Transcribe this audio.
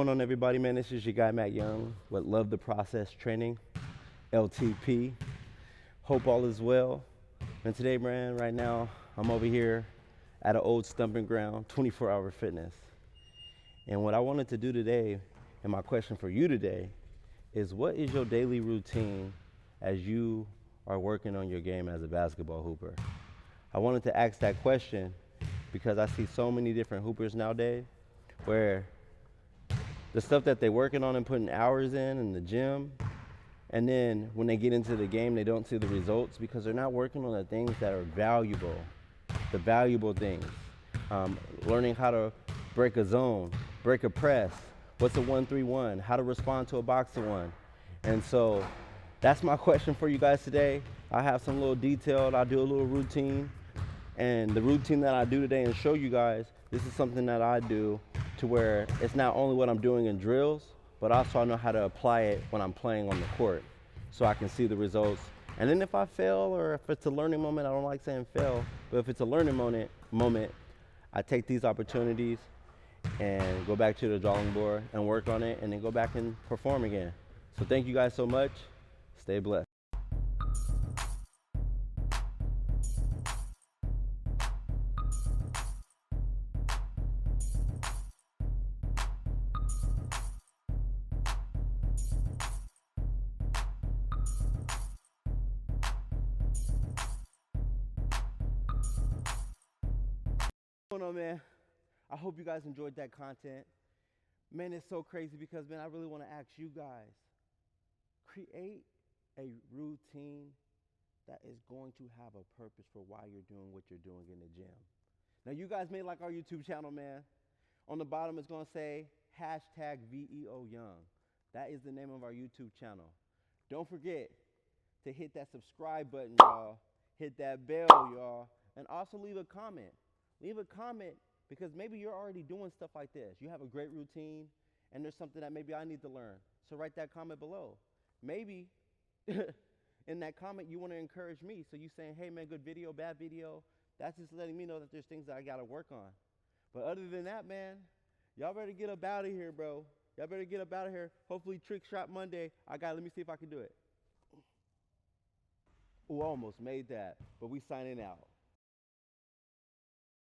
What's going on, everybody, man? This is your guy Matt Young with Love the Process Training, LTP. Hope all is well. And today, man, right now, I'm over here at an old stumping ground, 24-hour fitness. And what I wanted to do today, and my question for you today, is what is your daily routine as you are working on your game as a basketball hooper? I wanted to ask that question because I see so many different hoopers nowadays where the stuff that they're working on and putting hours in the gym, and then when they get into the game, they don't see the results because they're not working on the things that are valuable, the valuable things. Learning how to break a zone, break a press, what's a 1-3-1, how to respond to a box to one. And so that's my question for you guys today. I have some little detailed, I'll do a little routine. And the routine that I do today and show you guys, this is something that I do to where it's not only what I'm doing in drills, but also I know how to apply it when I'm playing on the court so I can see the results. And then if I fail, or if it's a learning moment, I don't like saying fail, but if it's a learning moment, I take these opportunities and go back to the drawing board and work on it and then go back and perform again. So thank you guys so much. Stay blessed. What's going on, man? I hope you guys enjoyed that content. Man, it's so crazy because, man, I really want to ask you guys, create a routine that is going to have a purpose for why you're doing what you're doing in the gym. Now, you guys may like our YouTube channel, man. On the bottom, it's going to say hashtag VEOYoung. That is the name of our YouTube channel. Don't forget to hit that subscribe button, y'all. Hit that bell, y'all. And also leave a comment. Leave a comment because maybe you're already doing stuff like this. You have a great routine and there's something that maybe I need to learn. So write that comment below. Maybe in that comment you want to encourage me. So you saying, hey man, good video, bad video. That's just letting me know that there's things that I got to work on. But other than that, man, y'all better get up out of here, bro. Y'all better get up out of here. Hopefully Trick Shot Monday. Let me see if I can do it. Oh, almost made that, but we signing out.